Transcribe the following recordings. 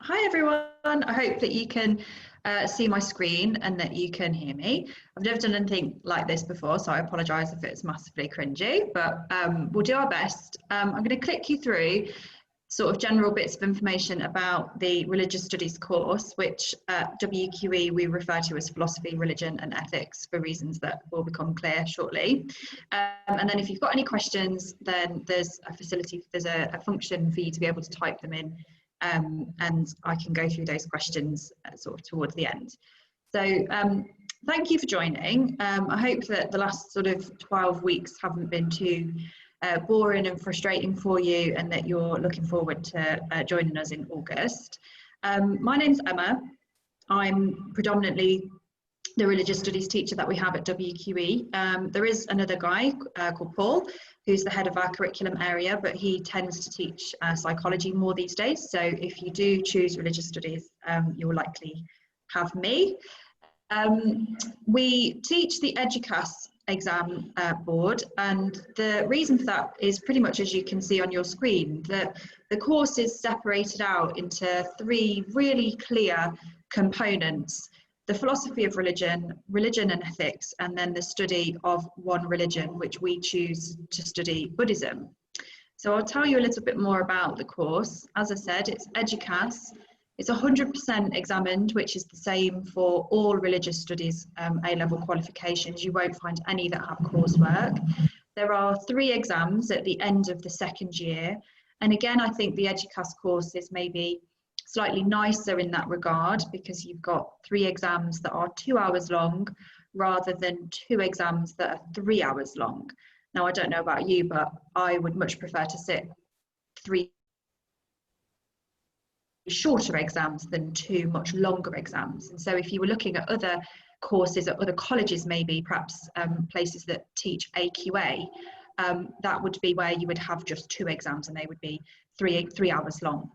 Hi everyone, I hope that you can see my screen and that you can hear me. I've never done anything like this before, so I apologise if it's massively cringy, but we'll do our best. I'm going to click you through sort of general bits of information about the Religious Studies course, which at WQE we refer to as Philosophy, Religion and Ethics for reasons that will become clear shortly. And then if you've got any questions, then there's a function for you to be able to type them in, and I can go through those questions sort of towards the end. So thank you for joining. I hope that the last sort of 12 weeks haven't been too boring and frustrating for you, and that you're looking forward to joining us in August. My name's Emma. I'm predominantly the religious studies teacher that we have at WQE. There is another guy called Paul, who's the head of our curriculum area, but he tends to teach psychology more these days. So if you do choose religious studies, you'll likely have me. We teach the EDUCAS exam board, and the reason for that is pretty much as you can see on your screen, that the course is separated out into three really clear components: the philosophy of religion, religion and ethics, and then the study of one religion, which we choose to study Buddhism. So I'll tell you a little bit more about the course. As I said, it's EDUCAS. It's 100% examined, which is the same for all religious studies A-level qualifications. You won't find any that have coursework. There are 3 exams at the end of the second year. And again, I think the EDUCAS course is maybe slightly nicer in that regard, because you've got 3 exams that are 2 hours long rather than 2 exams that are 3 hours long. Now, I don't know about you, but I would much prefer to sit 3 shorter exams than 2 much longer exams. And so if you were looking at other courses at other colleges, maybe perhaps places that teach AQA, that would be where you would have just 2 exams and they would be three hours long.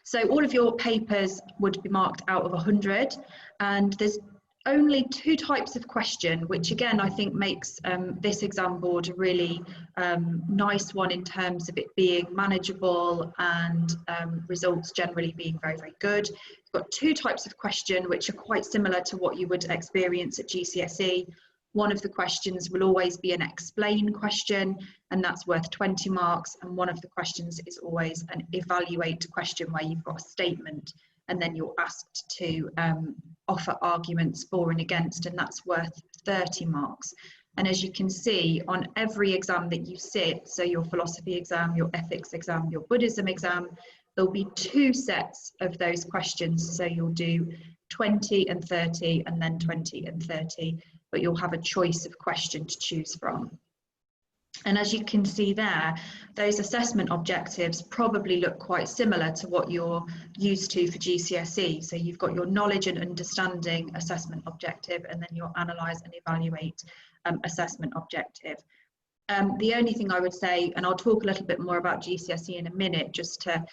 So all of your papers would be marked out of 100, and there's only 2 types of question, which again I think makes this exam board a really nice one in terms of it being manageable and results generally being very, very good. You've got 2 types of question which are quite similar to what you would experience at GCSE. One of the questions will always be an explain question, and that's worth 20 marks. And one of the questions is always an evaluate question, where you've got a statement and then you're asked to offer arguments for and against, and that's worth 30 marks. And as you can see, on every exam that you sit, so your philosophy exam, your ethics exam, your Buddhism exam, there'll be 2 sets of those questions. So you'll do 20 and 30, and then 20 and 30, but you'll have a choice of question to choose from. And as you can see there, those assessment objectives probably look quite similar to what you're used to for GCSE. So you've got your knowledge and understanding assessment objective, and then your analyse and evaluate assessment objective. The only thing I would say, and I'll talk a little bit more about GCSE in a minute, just to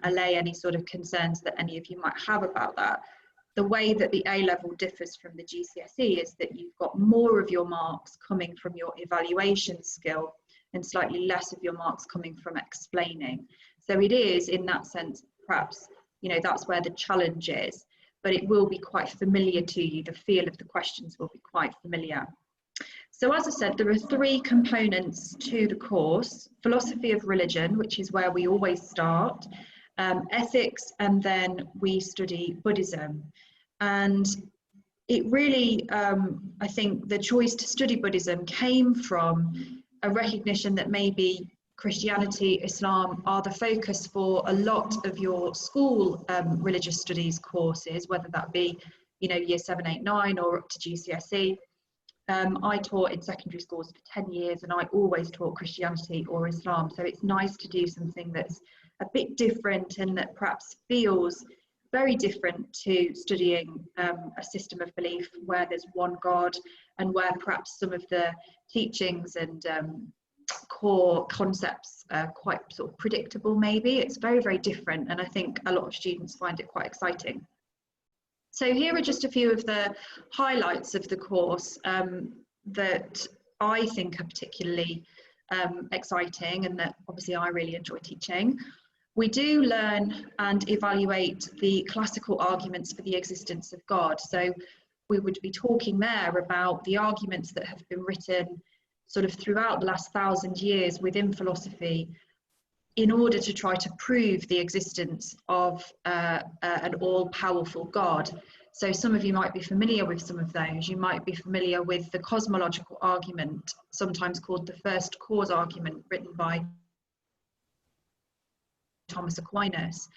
allay any sort of concerns that any of you might have about that. The way that the A-level differs from the GCSE is that you've got more of your marks coming from your evaluation skill and slightly less of your marks coming from explaining. So it is, in that sense, perhaps, you know, that's where the challenge is, but it will be quite familiar to you. The feel of the questions will be quite familiar. So as I said, there are 3 components to the course: philosophy of religion, which is where we always start, ethics, and then we study Buddhism. And it really, I think the choice to study Buddhism came from a recognition that maybe Christianity, Islam are the focus for a lot of your school religious studies courses, whether that be, you know, year 7, 8, 9 or up to GCSE. I taught in secondary schools for 10 years, and I always taught Christianity or Islam. So it's nice to do something that's a bit different and that perhaps feels very different to studying a system of belief where there's one God, and where perhaps some of the teachings and core concepts are quite sort of predictable maybe. It's very, very different, and I think a lot of students find it quite exciting. So here are just a few of the highlights of the course that I think are particularly exciting, and that obviously I really enjoy teaching. We do learn and evaluate the classical arguments for the existence of God. So we would be talking there about the arguments that have been written sort of throughout the last 1,000 years within philosophy in order to try to prove the existence of an all-powerful God. So some of you might be familiar with some of those. You might be familiar with the cosmological argument, sometimes called the first cause argument, written by Thomas Aquinas,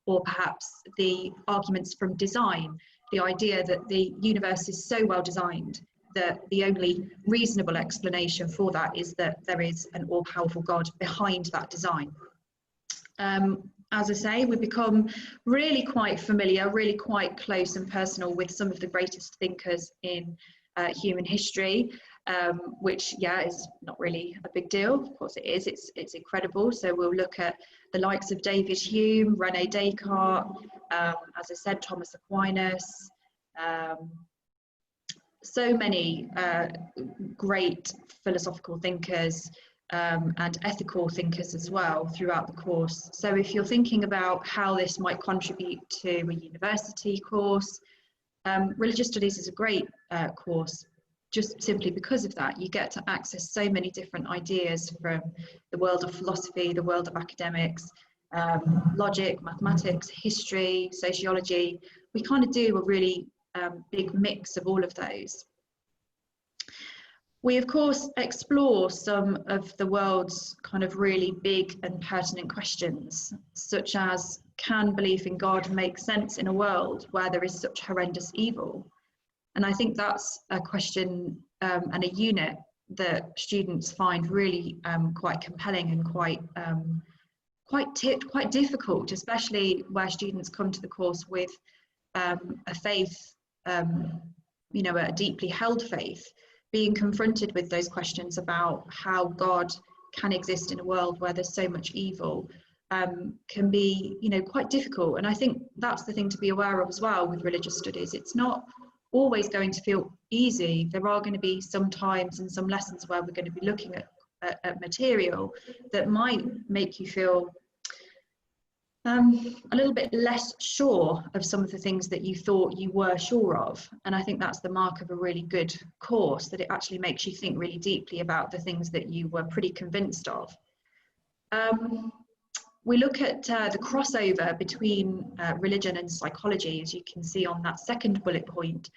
or perhaps the arguments from design, the idea that the universe is so well designed that the only reasonable explanation for that is that there is an all-powerful God behind that design. As I say, we become really quite familiar, really quite close and personal with some of the greatest thinkers in human history, which, yeah, is not really a big deal. Of course it is, it's incredible. So we'll look at the likes of David Hume, René Descartes, as I said, Thomas Aquinas, so many great philosophical thinkers, and ethical thinkers as well throughout the course. So if you're thinking about how this might contribute to a university course, religious studies is a great course, just simply because of that. You get to access so many different ideas from the world of philosophy, the world of academics, logic, mathematics, history, sociology. We kind of do a really big mix of all of those. We, of course, explore some of the world's kind of really big and pertinent questions, such as, can belief in God make sense in a world where there is such horrendous evil? And I think that's a question and a unit that students find really quite compelling and quite difficult, especially where students come to the course with a faith, you know, a deeply held faith. Being confronted with those questions about how God can exist in a world where there's so much evil can be, you know, quite difficult. And I think that's the thing to be aware of as well with religious studies. It's not always going to feel easy. There are going to be some times and some lessons where we're going to be looking at material that might make you feel a little bit less sure of some of the things that you thought you were sure of. And I think that's the mark of a really good course, that it actually makes you think really deeply about the things that you were pretty convinced of. We look at the crossover between religion and psychology, as you can see on that second bullet point,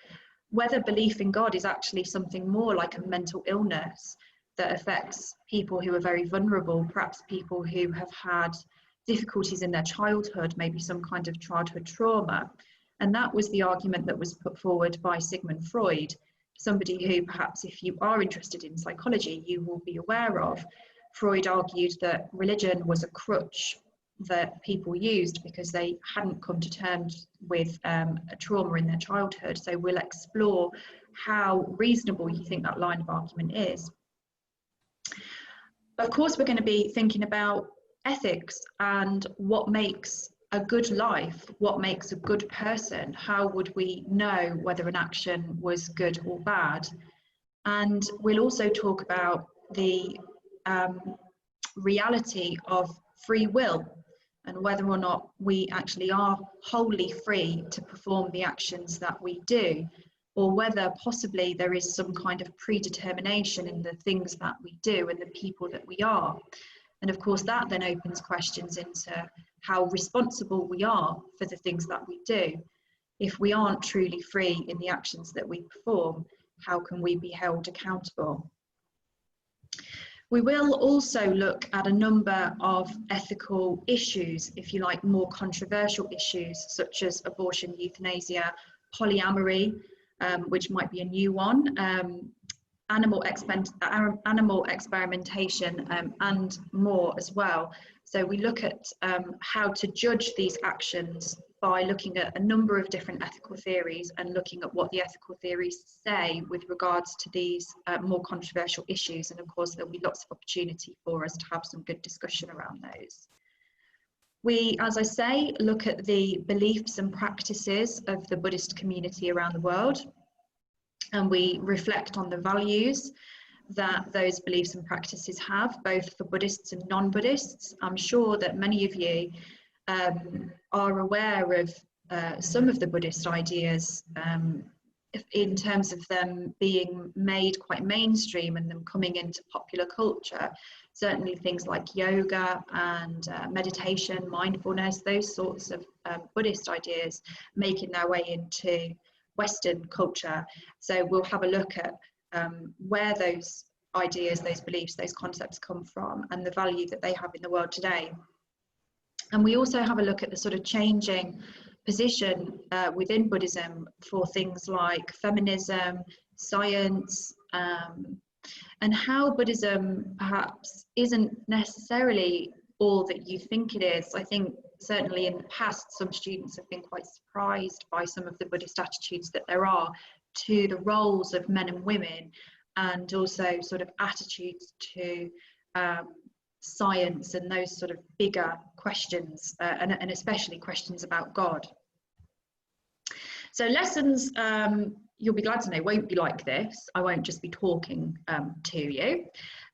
whether belief in God is actually something more like a mental illness that affects people who are very vulnerable, perhaps people who have had difficulties in their childhood, maybe some kind of childhood trauma. And that was the argument that was put forward by Sigmund Freud, somebody who perhaps, if you are interested in psychology, you will be aware of. Freud argued that religion was a crutch that people used because they hadn't come to terms with a trauma in their childhood. So we'll explore how reasonable you think that line of argument is. Of course, we're going to be thinking about ethics and what makes a good life, what makes a good person. How would we know whether an action was good or bad? And we'll also talk about the reality of free will and whether or not we actually are wholly free to perform the actions that we do, or whether possibly there is some kind of predetermination in the things that we do and the people that we are. And of course, that then opens questions into how responsible we are for the things that we do. If we aren't truly free in the actions that we perform, how can we be held accountable? We will also look at a number of ethical issues, if you like, more controversial issues, such as abortion, euthanasia, polyamory, which might be a new one, animal experimentation, and more as well. So we look at how to judge these actions by looking at a number of different ethical theories and looking at what the ethical theories say with regards to these more controversial issues. And of course, there'll be lots of opportunity for us to have some good discussion around those. We, as I say, look at the beliefs and practices of the Buddhist community around the world, and we reflect on the values that those beliefs and practices have, both for Buddhists and non-Buddhists. I'm sure that many of you are aware of some of the Buddhist ideas in terms of them being made quite mainstream and them coming into popular culture. Certainly things like yoga and meditation, mindfulness, those sorts of Buddhist ideas making their way into Western culture. So we'll have a look at where those ideas, those beliefs, those concepts come from and the value that they have in the world today. And we also have a look at the sort of changing position within Buddhism for things like feminism, science, and how Buddhism perhaps isn't necessarily all that you think it is. I think certainly in the past, some students have been quite surprised by some of the Buddhist attitudes that there are to the roles of men and women, and also sort of attitudes to science and those sort of bigger questions, and especially questions about God. So lessons, you'll be glad to know, won't be like this. I won't just be talking to you.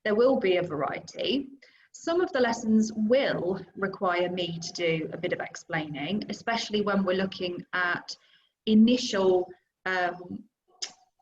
There will be a variety. Some of the lessons will require me to do a bit of explaining, especially when we're looking at initial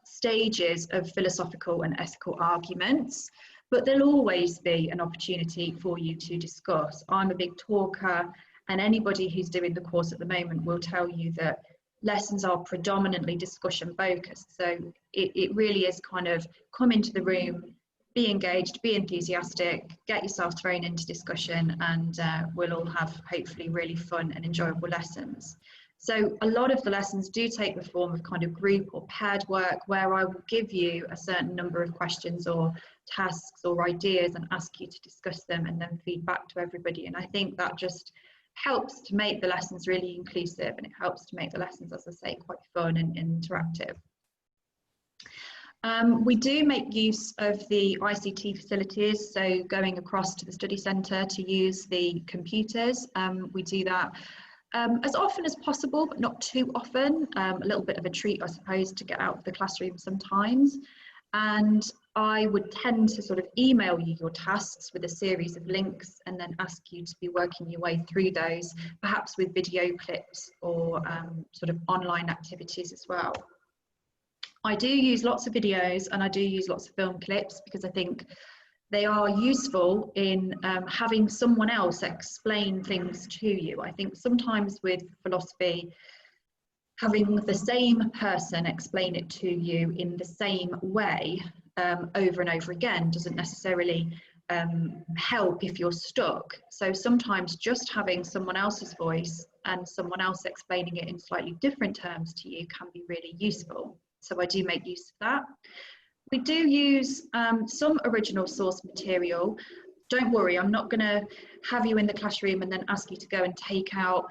stages of philosophical and ethical arguments, but there'll always be an opportunity for you to discuss. I'm a big talker, and anybody who's doing the course at the moment will tell you that lessons are predominantly discussion focused. So it really is kind of come into the room, be engaged, be enthusiastic, get yourself thrown into discussion, and we'll all have hopefully really fun and enjoyable lessons. So a lot of the lessons do take the form of kind of group or paired work, where I will give you a certain number of questions or tasks or ideas and ask you to discuss them and then feed back to everybody. And I think that just helps to make the lessons really inclusive, and it helps to make the lessons, as I say, quite fun and interactive. We do make use of the ICT facilities, so going across to the study centre to use the computers. We do that as often as possible, but not too often. A little bit of a treat, I suppose, to get out of the classroom sometimes. And I would tend to sort of email you your tasks with a series of links and then ask you to be working your way through those, perhaps with video clips or sort of online activities as well. I do use lots of videos and I do use lots of film clips because I think they are useful in having someone else explain things to you. I think sometimes with philosophy, having the same person explain it to you in the same way over and over again doesn't necessarily help if you're stuck. So sometimes just having someone else's voice and someone else explaining it in slightly different terms to you can be really useful. So I do make use of that. We do use some original source material. Don't worry, I'm not going to have you in the classroom and then ask you to go and take out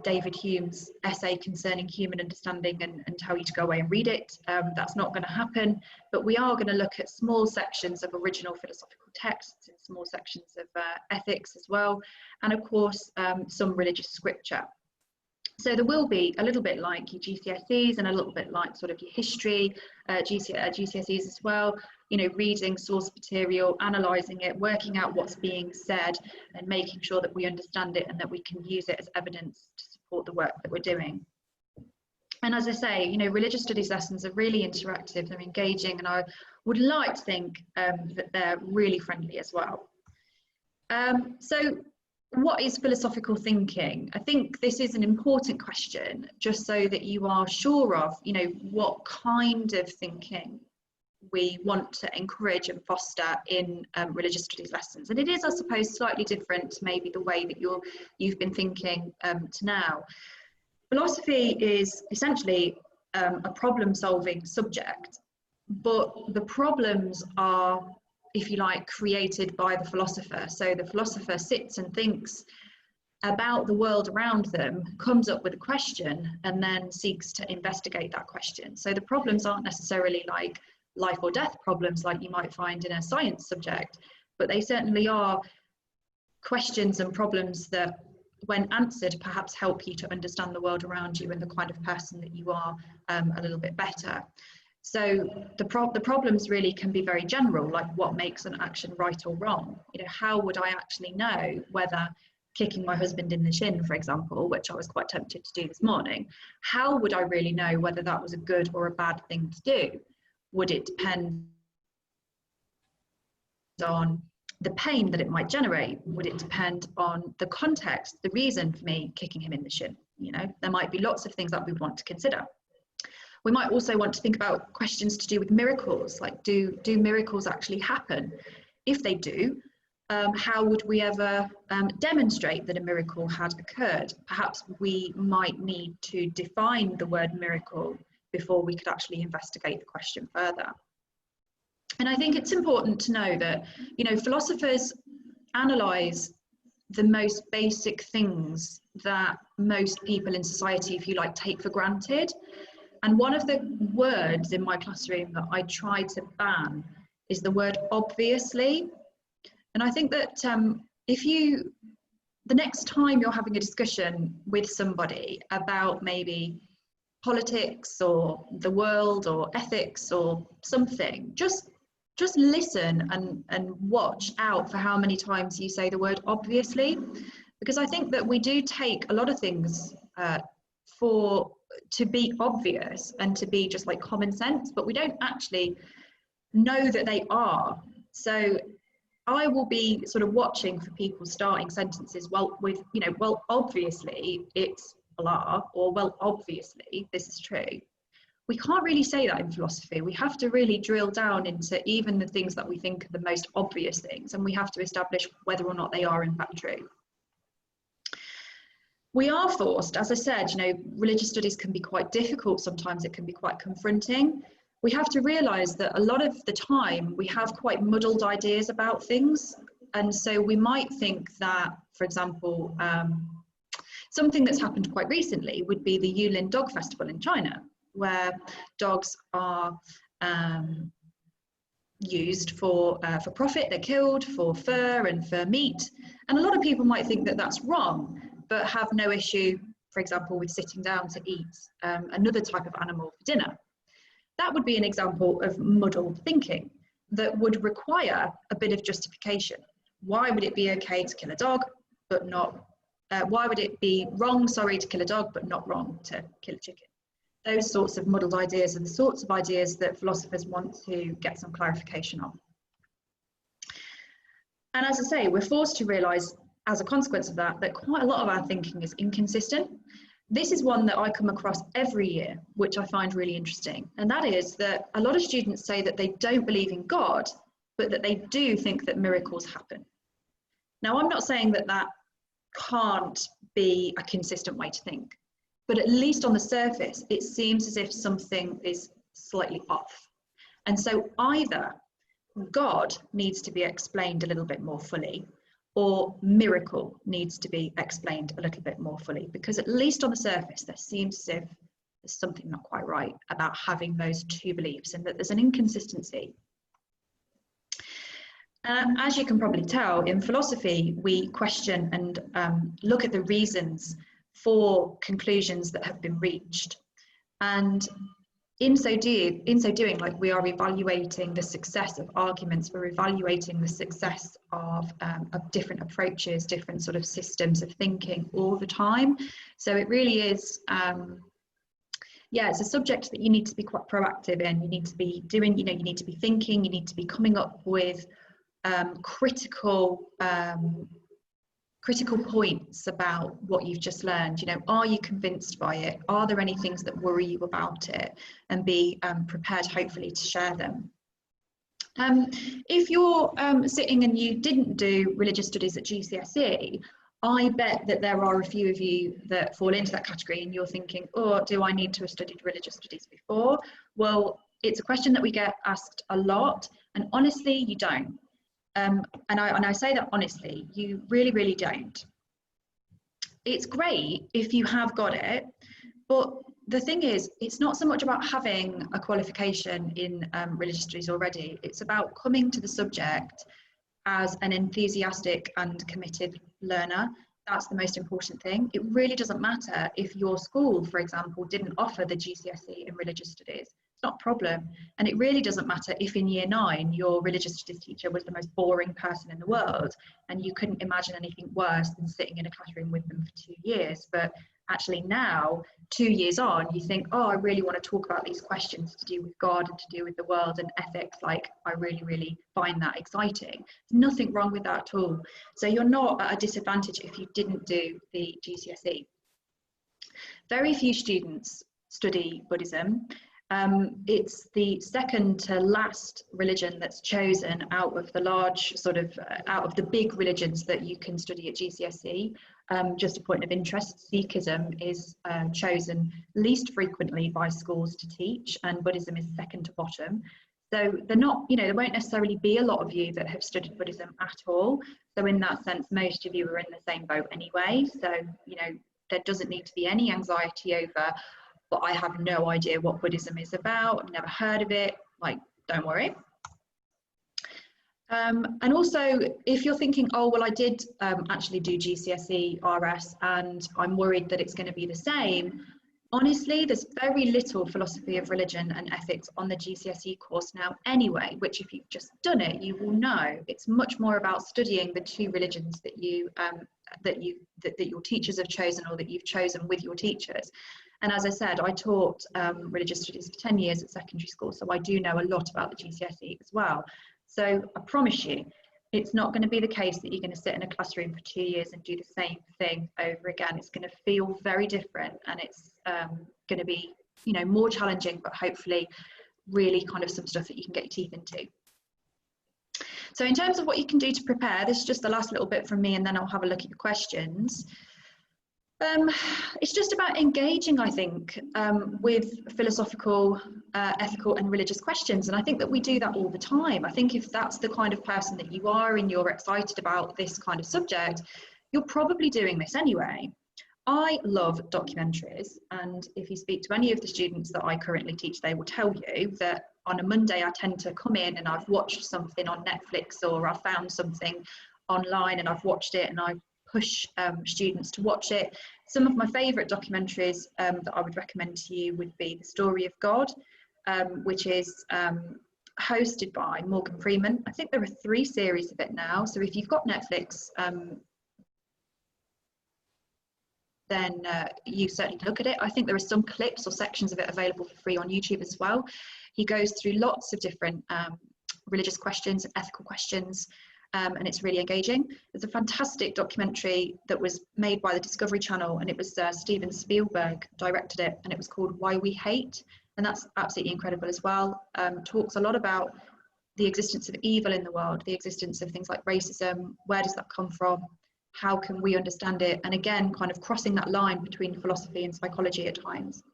David Hume's essay concerning human understanding and tell you to go away and read it. That's not going to happen, but we are going to look at small sections of original philosophical texts and small sections of ethics as well, and of course some religious scripture. So there will be a little bit like your GCSEs and a little bit like sort of your history GCSEs as well, you know, reading source material, analysing it, working out what's being said and making sure that we understand it and that we can use it as evidence to support the work that we're doing. And as I say, you know, religious studies lessons are really interactive, they're engaging, and I would like to think that they're really friendly as well. So what is philosophical thinking? I think this is an important question, just so that you are sure of, you know, what kind of thinking we want to encourage and foster in religious studies lessons. And it is, I suppose, slightly different to maybe the way that you've been thinking to now. Philosophy is essentially a problem-solving subject, but the problems are, if you like, created by the philosopher. So the philosopher sits and thinks about the world around them, comes up with a question, and then seeks to investigate that question. So the problems aren't necessarily like life or death problems like you might find in a science subject, but they certainly are questions and problems that, when answered, perhaps help you to understand the world around you and the kind of person that you are a little bit better. So the problems really can be very general, like what makes an action right or wrong. You know, how would I actually know whether kicking my husband in the shin, for example, which I was quite tempted to do this morning, how would I really know whether that was a good or a bad thing to do? Would it depend on the pain that it might generate? Would it depend on the context, the reason for me kicking him in the shin? You know, there might be lots of things that we want to consider. We might also want to think about questions to do with miracles, like do miracles actually happen? If they do, how would we ever demonstrate that a miracle had occurred? Perhaps we might need to define the word miracle before we could actually investigate the question further. And I think it's important to know that, you know, philosophers analyze the most basic things that most people in society, if you like, take for granted. And one of the words in my classroom that I try to ban is the word obviously. And I think that the next time you're having a discussion with somebody about maybe politics or the world or ethics or something, just listen and watch out for how many times you say the word obviously, because I think that we do take a lot of things to be obvious and to be just like common sense, but we don't actually know that they are. So I will be sort of watching for people starting sentences well with, you know, well, obviously it's blah, or well, obviously this is true. We can't really say that in philosophy. We have to really drill down into even the things that we think are the most obvious things, and we have to establish whether or not they are in fact true. We are forced, as I said, you know, religious studies can be quite difficult. Sometimes it can be quite confronting. We have to realise that a lot of the time we have quite muddled ideas about things. And so we might think that, for example, something that's happened quite recently would be the Yulin Dog Festival in China, where dogs are used for profit. They're killed for fur and for meat. And a lot of people might think that that's wrong, but have no issue, for example, with sitting down to eat another type of animal for dinner. That would be an example of muddled thinking that would require a bit of justification. Why would it be okay to kill a dog, but not, why would it be wrong, sorry, to kill a dog, but not wrong to kill a chicken? Those sorts of muddled ideas are the sorts of ideas that philosophers want to get some clarification on. And as I say, we're forced to realise as a consequence of that, that quite a lot of our thinking is inconsistent. This is one that I come across every year, which I find really interesting. And that is that a lot of students say that they don't believe in God, but that they do think that miracles happen. Now, I'm not saying that that can't be a consistent way to think, but at least on the surface, it seems as if something is slightly off. And so either God needs to be explained a little bit more fully, or miracle needs to be explained a little bit more fully, because at least on the surface, there seems as if there's something not quite right about having those two beliefs and that there's an inconsistency. As you can probably tell, in philosophy, we question and look at the reasons for conclusions that have been reached. And in so doing, like, we are evaluating the success of arguments, we're evaluating the success of different approaches, different sort of systems of thinking all the time. So it really is, yeah, it's a subject that you need to be quite proactive in. You need to be doing, you know, you need to be thinking, you need to be coming up with critical points about what you've just learned. You know, are you convinced by it? Are there any things that worry you about it? And be prepared, hopefully, to share them. If you're sitting and you didn't do religious studies at GCSE, I bet that there are a few of you that fall into that category and you're thinking, oh, do I need to have studied religious studies before? Well, it's a question that we get asked a lot, and honestly, you don't. And I say that honestly, you really, really don't. It's great if you have got it, but the thing is, it's not so much about having a qualification in religious studies already. It's about coming to the subject as an enthusiastic and committed learner. That's the most important thing. It really doesn't matter if your school, for example, didn't offer the GCSE in religious studies. It's not a problem. And it really doesn't matter if in year 9 your religious studies teacher was the most boring person in the world and you couldn't imagine anything worse than sitting in a classroom with them for 2 years. But actually now, 2 years on, you think, oh, I really want to talk about these questions to do with God and to do with the world and ethics. Like, I really, really find that exciting. There's nothing wrong with that at all. So you're not at a disadvantage if you didn't do the GCSE. Very few students study Buddhism. It's the second to last religion that's chosen out of the large out of the big religions that you can study at GCSE. Just a point of interest, Sikhism is chosen least frequently by schools to teach, and Buddhism is second to bottom. So they're not, there won't necessarily be a lot of you that have studied Buddhism at all. So in that sense, most of you are in the same boat anyway. So, there doesn't need to be any anxiety over, but I have no idea what Buddhism is about. I've never heard of it. Like, don't worry. And also, if you're thinking, oh, well, I did actually do GCSE RS and I'm worried that it's going to be the same. Honestly, there's very little philosophy of religion and ethics on the GCSE course now anyway, which if you've just done it, you will know. It's much more about studying the two religions that your teachers have chosen or that you've chosen with your teachers. And as I said, I taught religious studies for 10 years at secondary school, so I do know a lot about the GCSE as well. So I promise you, it's not going to be the case that you're going to sit in a classroom for 2 years and do the same thing over again. It's going to feel very different, and it's going to be, more challenging, but hopefully really kind of some stuff that you can get your teeth into. So in terms of what you can do to prepare, this is just the last little bit from me, and then I'll have a look at your questions. It's just about engaging, I think, with philosophical, ethical and religious questions. And I think that we do that all the time. I think if that's the kind of person that you are and you're excited about this kind of subject, you're probably doing this anyway. I love documentaries. And if you speak to any of the students that I currently teach, they will tell you that on a Monday, I tend to come in and I've watched something on Netflix, or I found something online and I've watched it, and I push students to watch it. Some of my favourite documentaries that I would recommend to you would be The Story of God, which is hosted by Morgan Freeman. I think there are 3 series of it now. So if you've got Netflix, then you certainly look at it. I think there are some clips or sections of it available for free on YouTube as well. He goes through lots of different religious questions and ethical questions. And it's really engaging. There's a fantastic documentary that was made by the Discovery Channel, and it was Steven Spielberg directed it, and it was called Why We Hate, and that's absolutely incredible as well. Talks a lot about the existence of evil in the world, the existence of things like racism, where does that come from, how can we understand it, and again, kind of crossing that line between philosophy and psychology at times.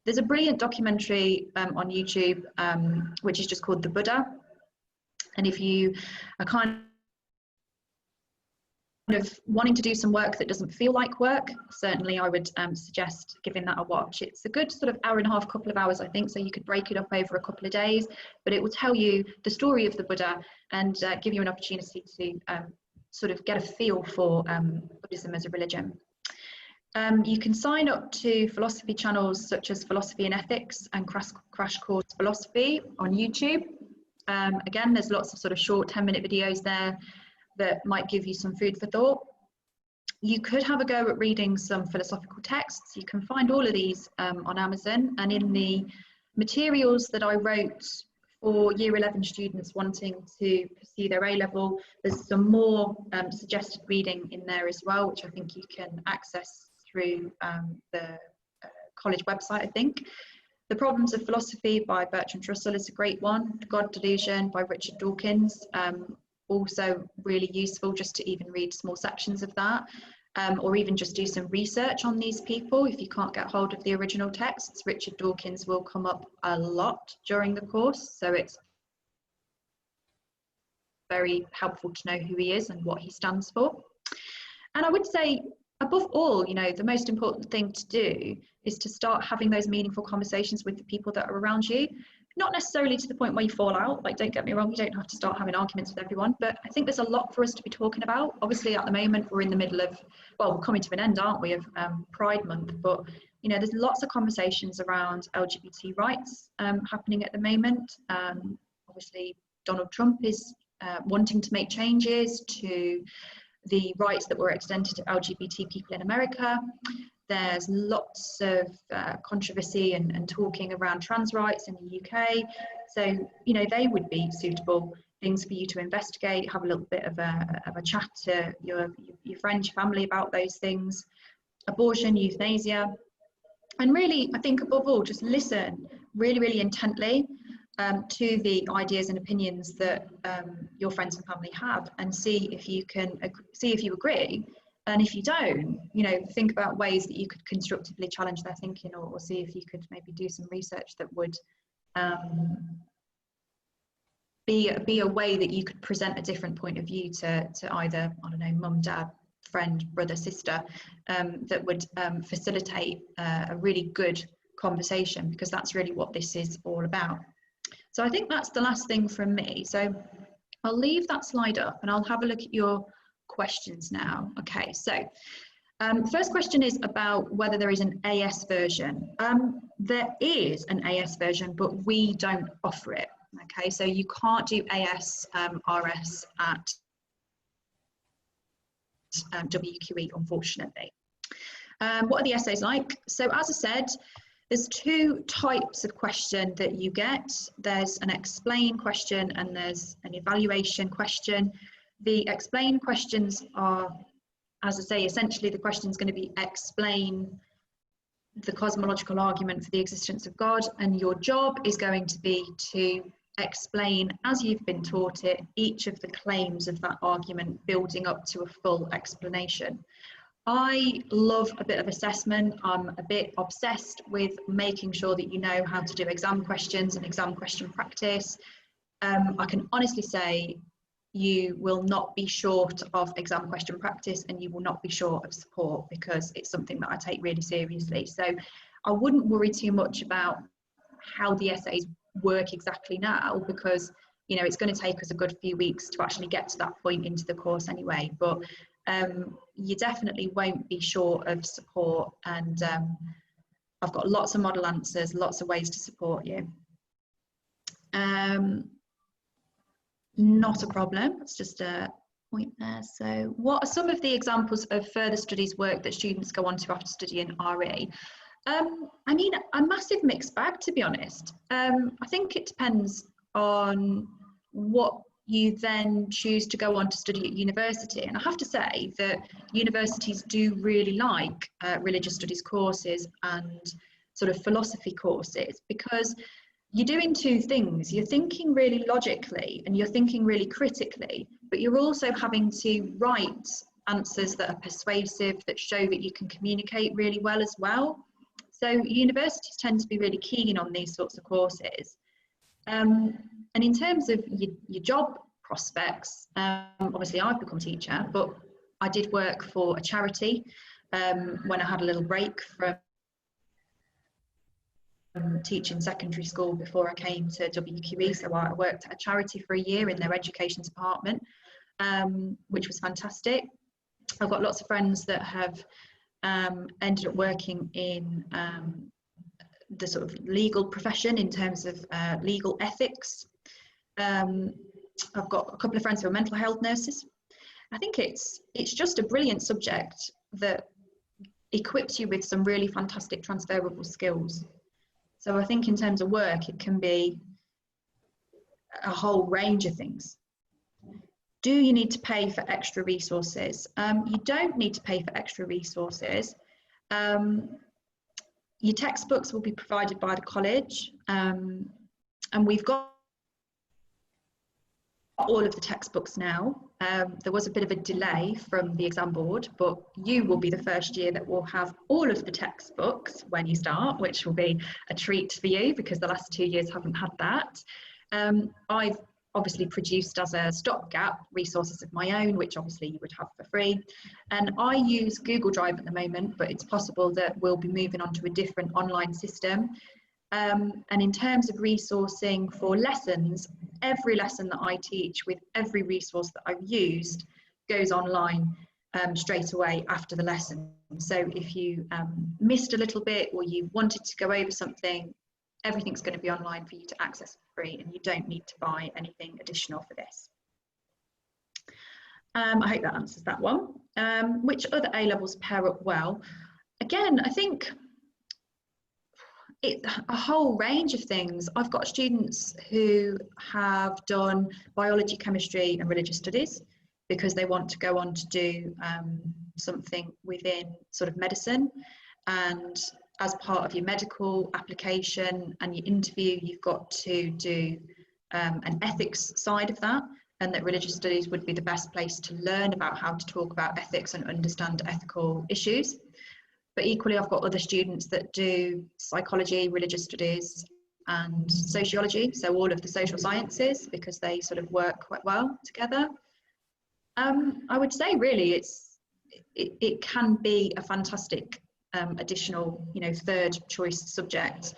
There's a brilliant documentary on YouTube, which is just called The Buddha, and if you are kind of wanting to do some work that doesn't feel like work, certainly I would suggest giving that a watch. It's a good sort of hour and a half, couple of hours, I think, so you could break it up over a couple of days, but it will tell you the story of the Buddha and give you an opportunity to sort of get a feel for Buddhism as a religion. You can sign up to philosophy channels such as Philosophy and Ethics and Crash Course Philosophy on YouTube. Again, there's lots of sort of short 10-minute videos there that might give you some food for thought. You could have a go at reading some philosophical texts. You can find all of these on Amazon, and in the materials that I wrote for Year 11 students wanting to pursue their A-level, there's some more suggested reading in there as well, which I think you can access through the college website, I think. The Problems of Philosophy by Bertrand Russell is a great one. The God Delusion by Richard Dawkins, also really useful just to even read small sections of that, or even just do some research on these people. If you can't get hold of the original texts, Richard Dawkins will come up a lot during the course, so it's very helpful to know who he is and what he stands for. And I would say, above all, the most important thing to do is to start having those meaningful conversations with the people that are around you. Not necessarily to the point where you fall out, like, don't get me wrong, you don't have to start having arguments with everyone, but I think there's a lot for us to be talking about. Obviously at the moment we're in the middle of, well, we're coming to an end, aren't we, of Pride Month, but you know, there's lots of conversations around LGBT rights happening at the moment. Obviously, Donald Trump is wanting to make changes to the rights that were extended to LGBT people in America. There's lots of controversy and talking around trans rights in the UK. So, you know, they would be suitable things for you to investigate, have a little bit of a chat to your friends, your family about those things. Abortion, euthanasia. And really, I think above all, just listen really, really intently to the ideas and opinions that your friends and family have, and see if you agree. And if you don't, you know, think about ways that you could constructively challenge their thinking, or see if you could maybe do some research that would be a way that you could present a different point of view to either, I don't know, mum, dad, friend, brother, sister, that would facilitate a really good conversation, because that's really what this is all about. So I think that's the last thing from me. So I'll leave that slide up and I'll have a look at your questions now. Okay, so first question is about whether there is an AS version. There is an AS version, but we don't offer it. Okay, so you can't do AS RS at WQE, unfortunately. What are the essays like? So as I said, there's two types of question that you get. There's an explain question and there's an evaluation question. The explain questions are, as I say, essentially the question is going to be explain the cosmological argument for the existence of God, and your job is going to be to explain, as you've been taught it, each of the claims of that argument, building up to a full explanation. I love a bit of assessment. I'm a bit obsessed with making sure that you know how to do exam questions and exam question practice. I can honestly say you will not be short of exam question practice, and you will not be short of support, because it's something that I take really seriously. So I wouldn't worry too much about how the essays work exactly now, because, you know, it's going to take us a good few weeks to actually get to that point into the course anyway. But you definitely won't be short of support, and I've got lots of model answers, lots of ways to support you. Not a problem, it's just a point there. So what are some of the examples of further studies work that students go on to after studying RE? I mean, a massive mixed bag, to be honest. I think it depends on what you then choose to go on to study at university. And I have to say that universities do really like religious studies courses and sort of philosophy courses, because you're doing two things. You're thinking really logically and you're thinking really critically, but you're also having to write answers that are persuasive, that show that you can communicate really well as well. So universities tend to be really keen on these sorts of courses. And in terms of your job prospects, obviously I've become a teacher, but I did work for a charity when I had a little break from teaching secondary school before I came to WQE. So I worked at a charity for a year in their education department, which was fantastic. I've got lots of friends that have ended up working in the sort of legal profession in terms of legal ethics. I've got a couple of friends who are mental health nurses. I think it's just a brilliant subject that equips you with some really fantastic transferable skills. So I think in terms of work, it can be a whole range of things. Do you need to pay for extra resources? You don't need to pay for extra resources. Your textbooks will be provided by the college, and we've got all of the textbooks now. There was a bit of a delay from the exam board, but you will be the first year that will have all of the textbooks when you start, which will be a treat for you, because the last 2 years haven't had that. I've obviously produced as a stopgap resources of my own, which obviously you would have for free. And I use Google Drive at the moment, but it's possible that we'll be moving on to a different online system. And in terms of resourcing for lessons, every lesson that I teach with every resource that I've used goes online. straight away after the lesson. So if you missed a little bit or you wanted to go over something, everything's going to be online for you to access for free, and you don't need to buy anything additional for this. I hope that answers that one. Which other A-levels pair up well? Again, I think a whole range of things. I've got students who have done biology, chemistry and religious studies because they want to go on to do something within sort of medicine, and as part of your medical application and your interview, you've got to do an ethics side of that, and that religious studies would be the best place to learn about how to talk about ethics and understand ethical issues. But equally, I've got other students that do psychology, religious studies and sociology, so all of the social sciences, because they sort of work quite well together. I would say really it can be a fantastic additional, third choice subject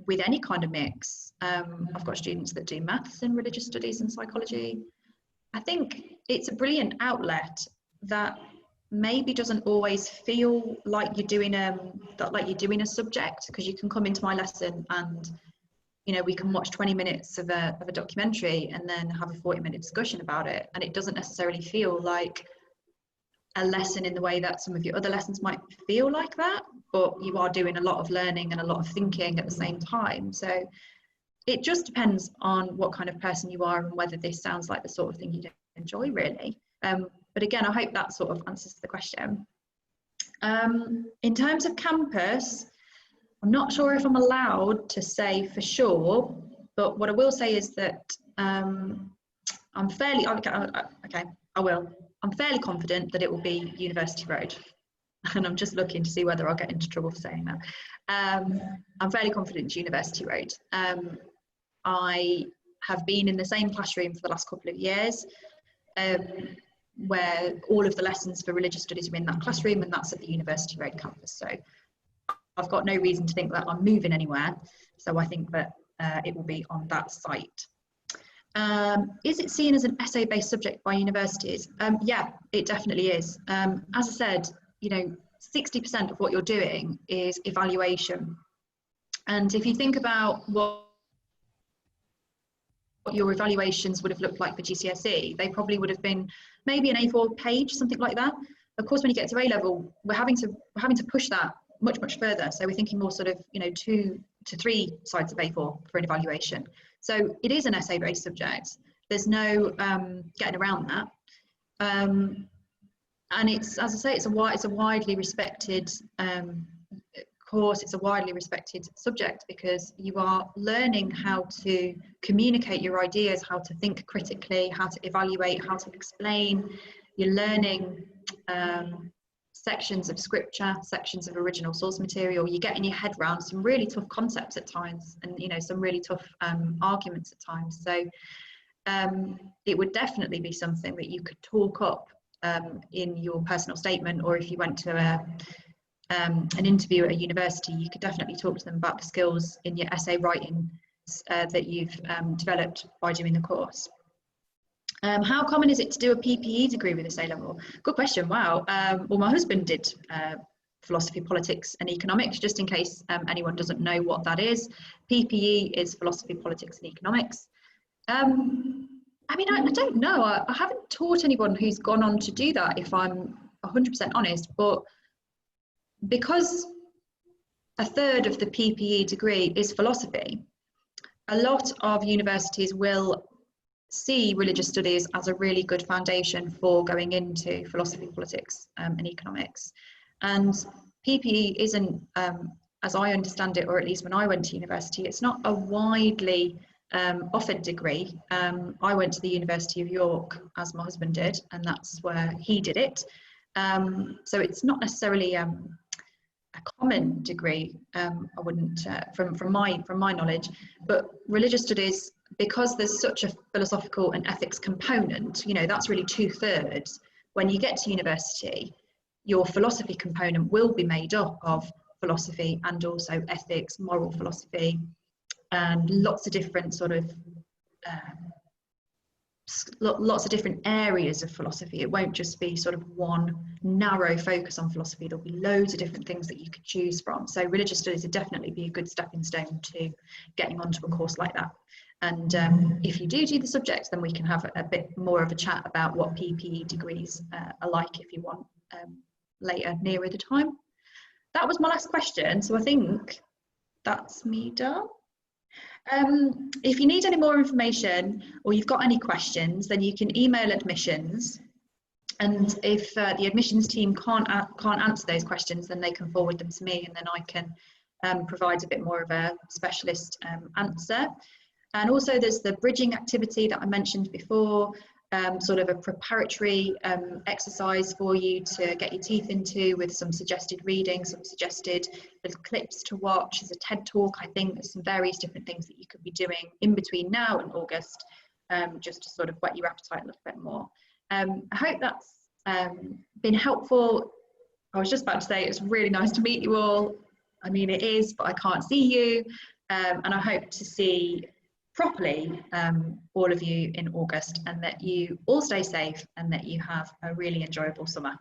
with any kind of mix. I've got students that do maths and religious studies and psychology. I think it's a brilliant outlet that maybe doesn't always feel like you're doing a subject, because you can come into my lesson and we can watch 20 minutes of a documentary and then have a 40-minute discussion about it, and it doesn't necessarily feel like a lesson in the way that some of your other lessons might feel like that, but you are doing a lot of learning and a lot of thinking at the same time. So it just depends on what kind of person you are and whether this sounds like the sort of thing you enjoy, really. But again, I hope that sort of answers the question. In terms of campus, I'm not sure if I'm allowed to say for sure, but what I will say is that I'm fairly confident that it will be University Road. And I'm just looking to see whether I'll get into trouble for saying that. I'm fairly confident it's University Road. I have been in the same classroom for the last couple of years, where all of the lessons for religious studies are in that classroom, and that's at the University Road campus. So I've got no reason to think that I'm moving anywhere. So I think that it will be on that site. Is it seen as an essay-based subject by universities? Yeah, it definitely is. As I said, 60% of what you're doing is evaluation. And if you think about what your evaluations would have looked like for GCSE, they probably would have been maybe an A4 page, something like that. Of course, when you get to A level, we're having to push that much further. So we're thinking more sort of 2 to 3 sides of A4 for an evaluation. So it is an essay-based subject. There's no getting around that. And it's, as I say, it's a widely respected course. It's a widely respected subject because you are learning how to communicate your ideas, how to think critically, how to evaluate, how to explain. You're learning sections of scripture, sections of original source material. You're getting your head around some really tough concepts at times, and some really tough arguments at times. So it would definitely be something that you could talk up in your personal statement, or if you went to an interview at a university, you could definitely talk to them about the skills in your essay writing that you've developed by doing the course. How common is it to do a PPE degree with this A-level? Good question. Wow. Well, my husband did philosophy, politics and economics, just in case anyone doesn't know what that is. PPE is philosophy, politics and economics. I don't know. I haven't taught anyone who's gone on to do that, if I'm 100% honest, but because a third of the PPE degree is philosophy, a lot of universities will see religious studies as a really good foundation for going into philosophy, politics and economics. And PPE isn't, as I understand it, or at least when I went to university, it's not a widely offered degree. I went to the University of York, as my husband did, and that's where he did it. So it's not necessarily a common degree, I wouldn't, from my knowledge, but religious studies, because there's such a philosophical and ethics component, that's really 2/3. When you get to university, your philosophy component will be made up of philosophy and also ethics, moral philosophy, and lots of different sort of lots of different areas of philosophy. It won't just be sort of one narrow focus on philosophy. There'll be loads of different things that you could choose from. So religious studies would definitely be a good stepping stone to getting onto a course like that. And if you do the subjects, then we can have a bit more of a chat about what PPE degrees are like if you want later, nearer the time. That was my last question. So I think that's me done. If you need any more information or you've got any questions, then you can email admissions. And if the admissions team can't answer those questions, then they can forward them to me, and then I can provide a bit more of a specialist answer. And also there's the bridging activity that I mentioned before, sort of a preparatory exercise for you to get your teeth into with some suggested reading, some suggested little clips to watch. There's a TED talk, I think. There's some various different things that you could be doing in between now and August, just to sort of whet your appetite a little bit more. I hope that's been helpful. I was just about to say it's really nice to meet you all. I mean, it is, but I can't see you. And I hope to see properly all of you in August, and that you all stay safe and that you have a really enjoyable summer.